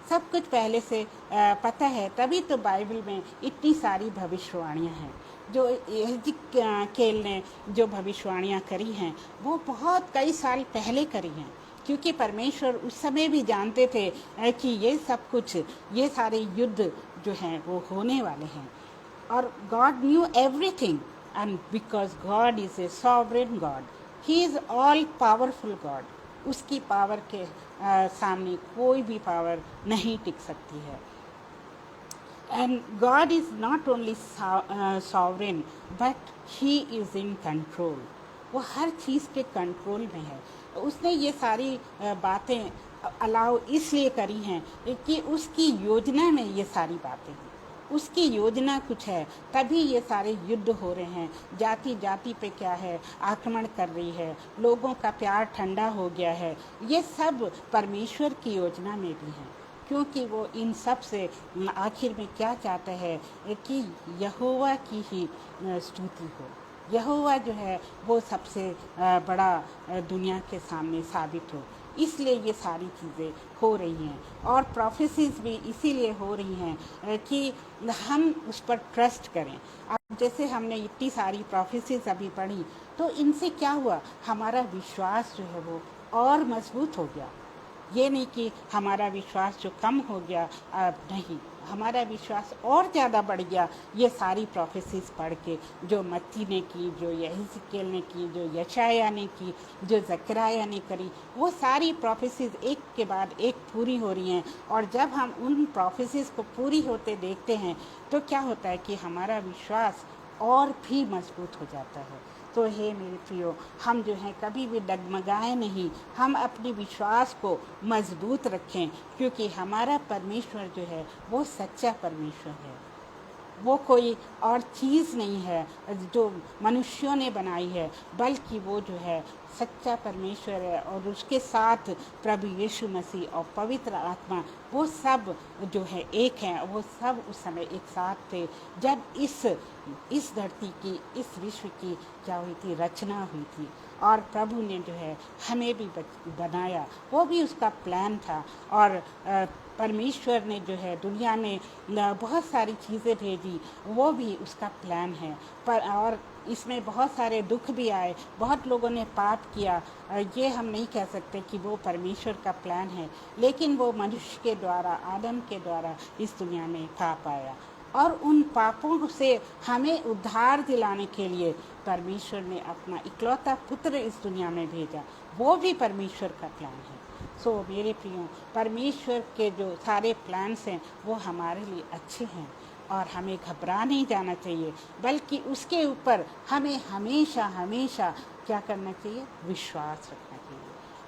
सब कुछ पहले से पता है, तभी तो बाइबल में इतनी सारी भविष्यवाणियाँ हैं। जो यहेजकेल ने जो भविष्यवाणियाँ करी हैं वो बहुत कई साल पहले करी हैं, क्योंकि परमेश्वर उस समय भी जानते थे कि ये सब कुछ, ये सारे युद्ध जो हैं वो होने वाले हैं। और God new everything, and because God is a sovereign God, he is all powerful God, उसकी पावर के सामने कोई भी पावर नहीं टिक सकती है। And God is not only sovereign but he is in control, वो हर चीज़ के कंट्रोल में है। उसने ये सारी बातें अलाउ इसलिए करी हैं कि उसकी योजना में ये सारी बातें हैं। उसकी योजना कुछ है, तभी ये सारे युद्ध हो रहे हैं। जाति जाति पे क्या है, आक्रमण कर रही है, लोगों का प्यार ठंडा हो गया है। ये सब परमेश्वर की योजना में भी है, क्योंकि वो इन सब से आखिर में क्या चाहता है कि यहोवा की ही स्तुति हो। यहोवा जो है वो सबसे बड़ा दुनिया के सामने साबित हो। इसलिए ये सारी चीज़ें हो रही हैं, और प्रोफेसीज भी इसीलिए हो रही हैं कि हम उस पर ट्रस्ट करें। अब जैसे हमने इतनी सारी प्रोफेसीज अभी पढ़ी, तो इनसे क्या हुआ, हमारा विश्वास जो है वो और मजबूत हो गया। ये नहीं कि हमारा विश्वास जो कम हो गया, अब नहीं, हमारा विश्वास और ज़्यादा बढ़ गया ये सारी प्रोफेसीज पढ़ के, जो मत्ती ने की, जो यहेजकेल ने की, जो यशायाह ने की, जो जकरिया ने करी, वो सारी प्रोफेसीज एक के बाद एक पूरी हो रही हैं। और जब हम उन प्रोफेसीज को पूरी होते देखते हैं तो क्या होता है कि हमारा विश्वास और भी मजबूत हो जाता है। तो हे मेरे प्रियो, हम जो हैं कभी भी डगमगाएं नहीं, हम अपने विश्वास को मजबूत रखें, क्योंकि हमारा परमेश्वर जो है वो सच्चा परमेश्वर है। वो कोई और चीज़ नहीं है जो मनुष्यों ने बनाई है, बल्कि वो जो है सच्चा परमेश्वर है। और उसके साथ प्रभु यीशु मसीह और पवित्र आत्मा, वो सब जो है एक हैं। वो सब उस समय एक साथ थे जब इस धरती की, इस विश्व की क्या हुई थी, रचना हुई थी। और प्रभु ने जो है हमें भी बनाया, वो भी उसका प्लान था। और परमेश्वर ने जो है दुनिया में बहुत सारी चीज़ें भेजी, वो भी उसका प्लान है। पर और इसमें बहुत सारे दुख भी आए, बहुत लोगों ने पाप किया। ये हम नहीं कह सकते कि वो परमेश्वर का प्लान है, लेकिन वो मनुष्य के द्वारा, आदम के द्वारा इस दुनिया में पाप आया। और उन पापों से हमें उद्धार दिलाने के लिए परमेश्वर ने अपना इकलौता पुत्र इस दुनिया में भेजा। वो भी परमेश्वर का प्लान है। सो मेरे प्रियो, परमेश्वर के जो सारे प्लान्स हैं वो हमारे लिए अच्छे हैं, और हमें घबरा नहीं जाना चाहिए, बल्कि उसके ऊपर हमें हमेशा हमेशा क्या करना चाहिए, विश्वास रखना चाहिए।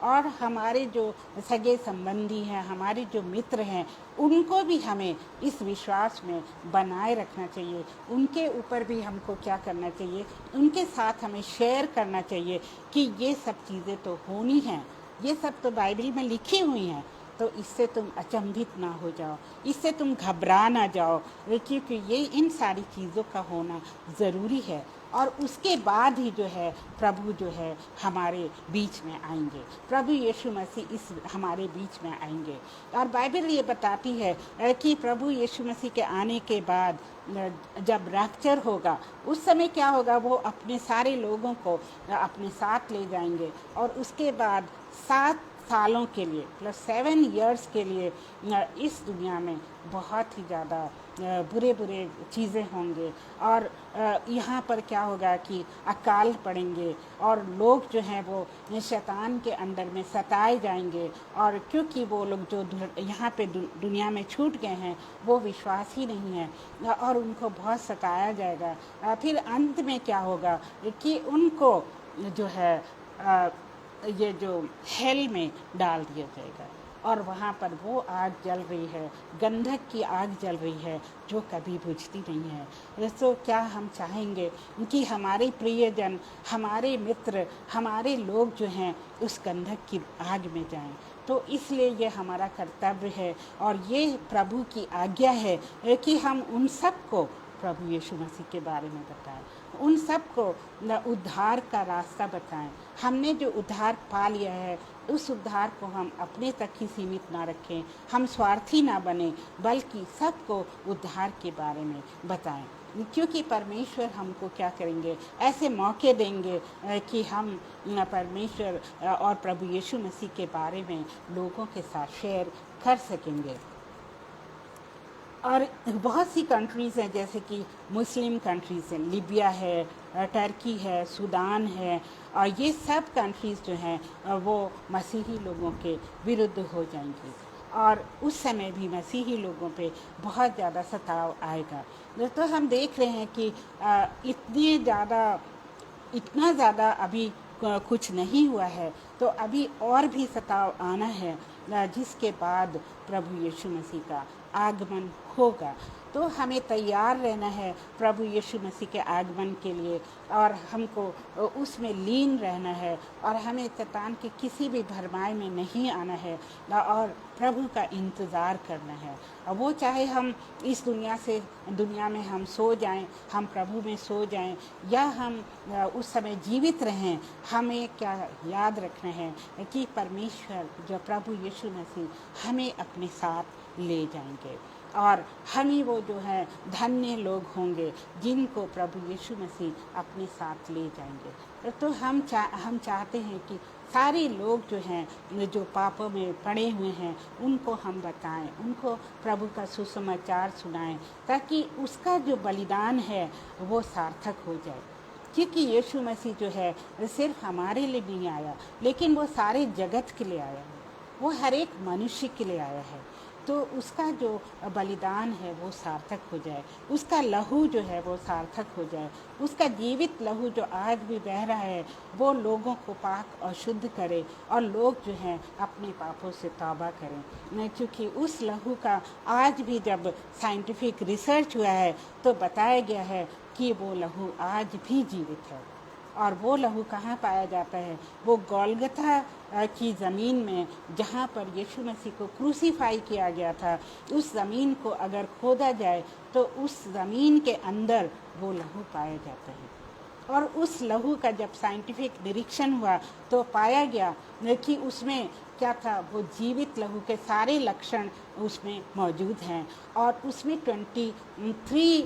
और हमारे जो सगे संबंधी हैं, हमारे जो मित्र हैं, उनको भी हमें इस विश्वास में बनाए रखना चाहिए। उनके ऊपर भी हमको क्या करना चाहिए, उनके साथ हमें शेयर करना चाहिए कि ये सब चीज़ें तो होनी हैं, ये सब तो बाइबल में लिखी हुई हैं। तो इससे तुम अचंभित ना हो जाओ, इससे तुम घबरा ना जाओ, क्योंकि ये इन सारी चीज़ों का होना ज़रूरी है। और उसके बाद ही जो है प्रभु जो है हमारे बीच में आएंगे, प्रभु यीशु मसीह इस हमारे बीच में आएंगे। और बाइबल ये बताती है कि प्रभु यीशु मसीह के आने के बाद जब रैप्चर होगा, उस समय क्या होगा, वो अपने सारे लोगों को अपने साथ ले जाएंगे। और उसके बाद 7 सालों के लिए, +7 इयर्स के लिए इस दुनिया में बहुत ही ज़्यादा बुरे चीज़ें होंगे। और यहाँ पर क्या होगा कि अकाल पड़ेंगे, और लोग जो हैं वो शैतान के अंदर में सताए जाएंगे। और क्योंकि वो लोग जो यहाँ पे दुनिया में छूट गए हैं, वो विश्वास ही नहीं है, और उनको बहुत सताया जाएगा। फिर अंत में क्या होगा कि उनको जो है ये जो हेल में डाल दिया जाएगा, और वहाँ पर वो आग जल रही है, गंधक की आग जल रही है, जो कभी बुझती नहीं है। दोस्तों, क्या हम चाहेंगे कि हमारे प्रियजन, हमारे मित्र, हमारे लोग जो हैं उस गंधक की आग में जाएं? तो इसलिए ये हमारा कर्तव्य है, और ये प्रभु की आज्ञा है कि हम उन सब को प्रभु यीशु मसीह के बारे में बताएं, उन सबको उद्धार का रास्ता बताएं। हमने जो उद्धार पा लिया है, उस उद्धार को हम अपने तक ही सीमित ना रखें, हम स्वार्थी ना बने, बल्कि सबको उद्धार के बारे में बताएं। क्योंकि परमेश्वर हमको क्या करेंगे, ऐसे मौके देंगे कि हम परमेश्वर और प्रभु यीशु मसीह के बारे में लोगों के साथ शेयर कर सकेंगे। और बहुत सी कंट्रीज़ हैं, जैसे कि मुस्लिम कंट्रीज़ हैं, लीबिया है, टर्की है, सूडान है, और ये सब कंट्रीज़ जो हैं वो मसीही लोगों के विरुद्ध हो जाएंगी, और उस समय भी मसीही लोगों पे बहुत ज़्यादा सताव आएगा। तो हम देख रहे हैं कि इतना ज़्यादा अभी कुछ नहीं हुआ है, तो अभी और भी सताव आना है, जिसके बाद प्रभु यीशु मसीह का आगमन होगा। तो हमें तैयार रहना है प्रभु यीशु मसीह के आगमन के लिए, और हमको उसमें लीन रहना है, और हमें शैतान के किसी भी भरमाए में नहीं आना है और प्रभु का इंतज़ार करना है। और वो चाहे हम इस दुनिया में हम सो जाएं, हम प्रभु में सो जाएं, या हम उस समय जीवित रहें, हमें क्या याद रखना है कि परमेश्वर जो प्रभु यीशु मसीह हमें अपने साथ ले जाएंगे, और हम ही वो जो है धन्य लोग होंगे जिनको प्रभु यीशु मसीह अपने साथ ले जाएंगे। तो हम चाहते हैं कि सारे लोग जो हैं जो पापों में पड़े हुए हैं उनको हम बताएं, उनको प्रभु का सुसमाचार सुनाएं, ताकि उसका जो बलिदान है वो सार्थक हो जाए। क्योंकि यीशु मसीह जो है सिर्फ हमारे लिए नहीं आया, लेकिन वो सारे जगत के लिए आया है, वो हर एक मनुष्य के लिए आया है। तो उसका जो बलिदान है वो सार्थक हो जाए, उसका लहू जो है वो सार्थक हो जाए, उसका जीवित लहू जो आज भी बह रहा है वो लोगों को पाक और शुद्ध करे, और लोग जो हैं अपने पापों से तौबा करें। क्योंकि उस लहू का आज भी जब साइंटिफिक रिसर्च हुआ है तो बताया गया है कि वो लहू आज भी जीवित है। और वो लहू कहाँ पाया जाता है? वो गोलगथा की ज़मीन में, जहाँ पर यीशु मसीह को क्रूसीफाई किया गया था, उस ज़मीन को अगर खोदा जाए तो उस ज़मीन के अंदर वो लहू पाया जाता है। और उस लहू का जब साइंटिफिक निरीक्षण हुआ तो पाया गया कि उसमें क्या था, वो जीवित लहू के सारे लक्षण उसमें मौजूद हैं, और उसमें 23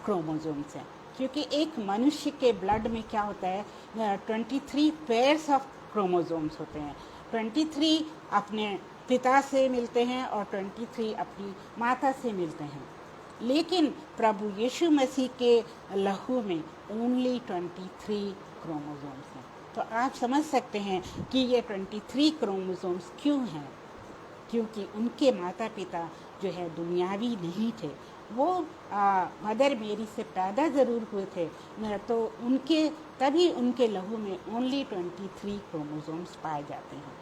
क्रोमोसोम्स हैं। क्योंकि एक मनुष्य के ब्लड में क्या होता है, 23 पेयर्स ऑफ क्रोमोसोम्स होते हैं। 23 अपने पिता से मिलते हैं और 23 अपनी माता से मिलते हैं, लेकिन प्रभु यीशु मसीह के लहू में ओनली 23 क्रोमोसोम्स हैं। तो आप समझ सकते हैं कि ये 23 क्रोमोसोम्स क्यों हैं। क्योंकि उनके माता पिता जो है दुनियावी नहीं थे, वो मदर मेरी से पैदा ज़रूर हुए थे, तो तभी उनके लहू में ओनली 23 क्रोमोसोम्स पाए जाते हैं,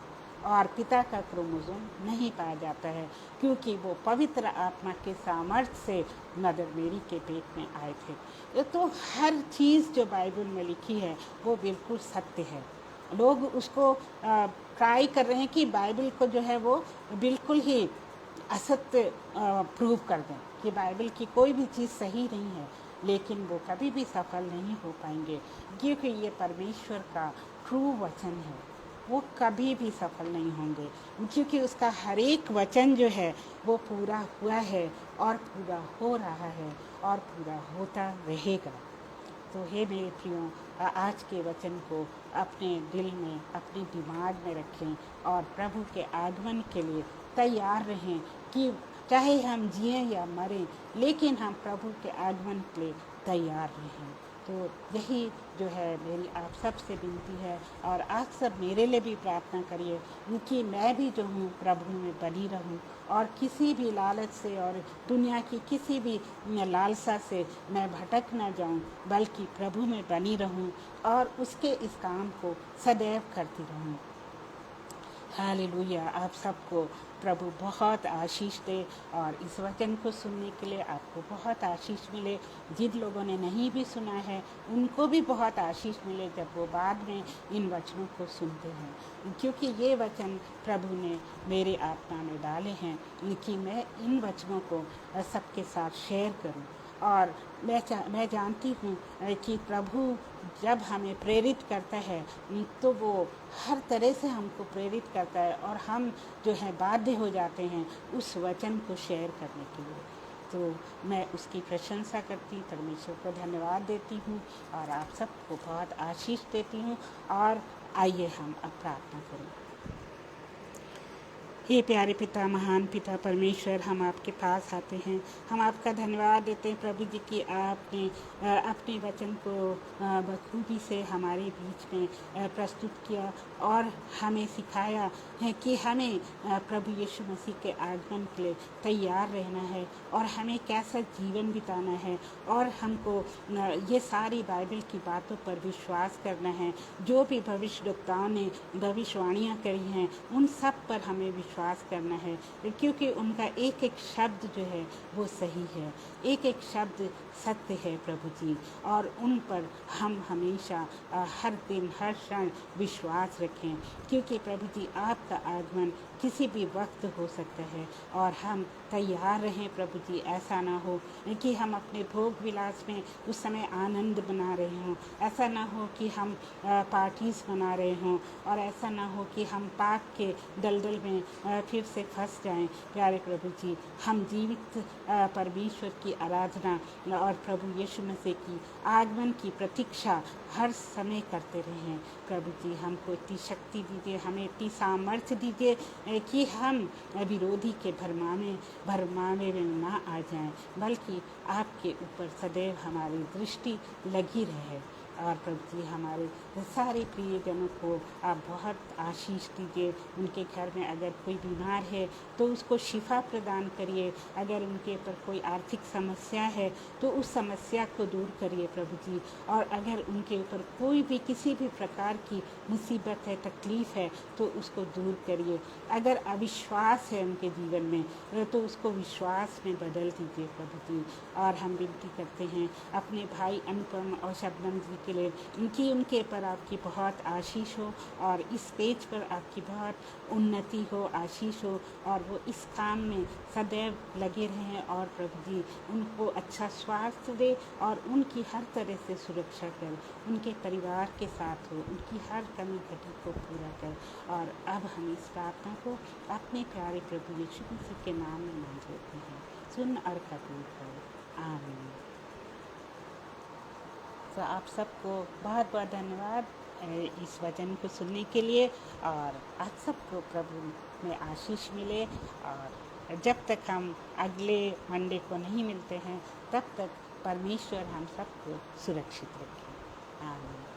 और पिता का क्रोमोसोम नहीं पाया जाता है, क्योंकि वो पवित्र आत्मा के सामर्थ्य से मदर मेरी के पेट में आए थे। तो हर चीज़ जो बाइबल में लिखी है वो बिल्कुल सत्य है। लोग उसको ट्राई कर रहे हैं कि बाइबल को जो है वो बिल्कुल ही असत्य प्रूव कर दें कि बाइबल की कोई भी चीज़ सही नहीं है, लेकिन वो कभी भी सफल नहीं हो पाएंगे, क्योंकि ये परमेश्वर का ट्रू वचन है। वो कभी भी सफल नहीं होंगे, क्योंकि उसका हर एक वचन जो है वो पूरा हुआ है, और पूरा हो रहा है, और पूरा होता रहेगा। तो हे मेरे प्रियो, आज के वचन को अपने दिल में, अपने दिमाग में रखें, और प्रभु के आगमन के लिए तैयार रहें कि चाहे हम जिएं या मरें, लेकिन हम प्रभु के आगमन के लिए तैयार रहें। तो यही जो है मेरी आप सब से विनती है, और आप सब मेरे लिए भी प्रार्थना करिए कि मैं भी जो हूँ प्रभु में बनी रहूँ, और किसी भी लालच से और दुनिया की किसी भी लालसा से मैं भटक ना जाऊँ, बल्कि प्रभु में बनी रहूँ और उसके इस काम को सदैव करती रहूँ। हालेलुया। आप सबको प्रभु बहुत आशीष दे, और इस वचन को सुनने के लिए आपको बहुत आशीष मिले। जिन लोगों ने नहीं भी सुना है उनको भी बहुत आशीष मिले जब वो बाद में इन वचनों को सुनते हैं, क्योंकि ये वचन प्रभु ने मेरे आत्मा में डाले हैं कि मैं इन वचनों को सबके साथ शेयर करूं। और मैं जानती हूँ कि प्रभु जब हमें प्रेरित करता है तो वो हर तरह से हमको प्रेरित करता है, और हम जो है बाध्य हो जाते हैं उस वचन को शेयर करने के लिए। तो मैं उसकी प्रशंसा करती, परमेश्वर को धन्यवाद देती हूँ, और आप सबको बहुत आशीष देती हूँ। और आइए हम अब प्रार्थना करें। हे प्यारे पिता, महान पिता परमेश्वर, हम आपके पास आते हैं। हम आपका धन्यवाद देते हैं प्रभु जी कि आपने अपने वचन को बखूबी से हमारे बीच में प्रस्तुत किया, और हमें सिखाया है कि हमें प्रभु यीशु मसीह के आगमन के लिए तैयार रहना है, और हमें कैसा जीवन बिताना है, और हमको ये सारी बाइबल की बातों पर विश्वास करना है। जो भी भविष्यवक्ताओं ने भविष्यवाणियाँ करी हैं उन सब पर हमें विश्वास करना है, क्योंकि उनका एक एक शब्द जो है वो सही है, एक एक शब्द सत्य है प्रभु जी। और उन पर हम हमेशा हर दिन हर क्षण विश्वास रखें, क्योंकि प्रभु जी आपका आगमन किसी भी वक्त हो सकता है और हम तैयार रहें प्रभु जी। ऐसा ना हो कि हम अपने भोग विलास में उस समय आनंद बना रहे हों, ऐसा ना हो कि हम पार्टीज मना रहे हों, और ऐसा ना हो कि हम पाप के दलदल में फिर से फंस जाएं। प्यारे प्रभु जी, हम जीवित परमेश्वर की आराधना और प्रभु यीशु मसीह की आगमन की प्रतीक्षा हर समय करते रहें। प्रभु जी हमको इतनी शक्ति दीजिए, हमें इतनी सामर्थ्य दीजिए कि हम विरोधी के भरमावे में ना आ जाएं, बल्कि आपके ऊपर सदैव हमारी दृष्टि लगी रहे। और प्रभु जी हमारे सारे प्रियजनों को आप बहुत आशीष दीजिए। उनके घर में अगर कोई बीमार है तो उसको शिफा प्रदान करिए, अगर उनके ऊपर कोई आर्थिक समस्या है तो उस समस्या को दूर करिए प्रभु जी। और अगर उनके ऊपर कोई भी किसी भी प्रकार की मुसीबत है, तकलीफ़ है, तो उसको दूर करिए। अगर अविश्वास है उनके जीवन में तो उसको विश्वास में बदल दीजिए प्रभु जी। और हम विनती करते हैं अपने भाई अनुपम और शबनम जी के लिए, उनके पर आपकी बहुत आशीष हो और इस स्टेज पर आपकी बहुत उन्नति हो, आशीष हो, और वो इस काम में सदैव लगे रहें। और प्रभु जी उनको अच्छा स्वास्थ्य दे और उनकी हर तरह से सुरक्षा कर, उनके परिवार के साथ हो, उनकी हर कमी घटी को पूरा कर। और अब हम इस प्रार्थना को अपने प्यारे प्रभु यीशु मसीह के नाम में मांग लेते हैं। सुन और कबूल कर। आमीन। तो आप सबको बहुत बहुत धन्यवाद इस वचन को सुनने के लिए, और आप सबको प्रभु में आशीष मिले। और जब तक हम अगले मंडे को नहीं मिलते हैं, तब तक परमेश्वर हम सबको सुरक्षित रखें। आमीन।